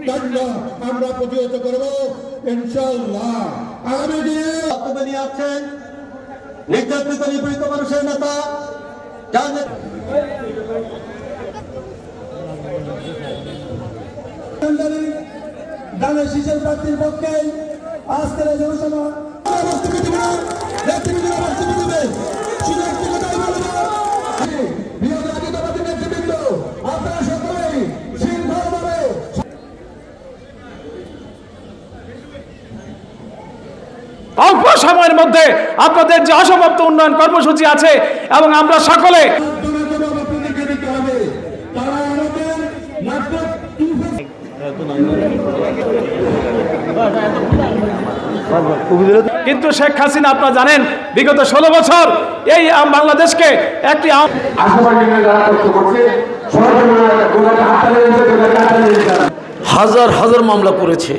কাণ্ড আমরা প্রতিহত করব ইনশাআল্লাহ। আগামী দিনে বক্তব্য নিয়ে আসছেন নির্যাতিত নিপীড়িত মানুষের নেতা ধানের শীষের প্রার্থীর পক্ষে আজকের জনসভা অল্প সময়ের মধ্যে আপনাদের যে অসমাপ্ত উন্নয়ন কর্মসূচি আছে এবং আমরা সকলে কিন্তু শেখ হাসিনা আপনারা জানেন বিগত 16 বছর এই বাংলাদেশকে একটি হাজার হাজার মামলা করেছে।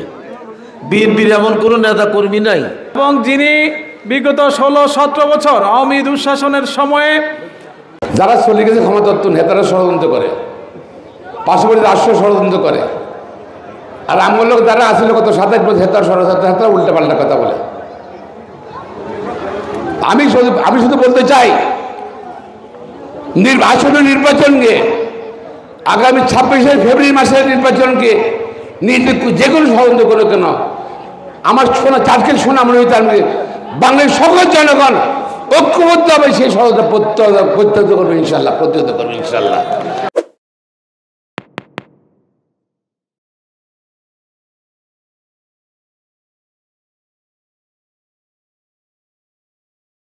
বিএনপির এমন কোনো নেতা কর্মী নাই এবং যিনি বিগত 16-17 বছর আওয়ামী দুঃশাসনের সময়ে যারা চলে গেছে ক্ষমতাত্ব নেতারা ষড়যন্ত্র করে, পাশাপাশি রাষ্ট্র ষড়যন্ত্র করে, আর আমার লোক যারা আসলে কত 27 বছর হেতার ষড়যন্ত্র হেতারা উল্টে পাল্টা কথা বলে। আমি শুধু বলতে চাই নির্বাচনকে আগামী 26 ফেব্রুয়ারি মাসের নির্বাচনকে যে কোনো ষড়যন্ত্র করে কেন আমার শোনা চারকেল শোনা মনে হইতে আমি বাংলাদেশ সকল জনগণ ঐক্যবদ্ধ হবে সেই ষড়যন্ত্র প্রতিহত করবে ইনশাল্লাহ, প্রতিহত করবে ইনশাল্লাহ।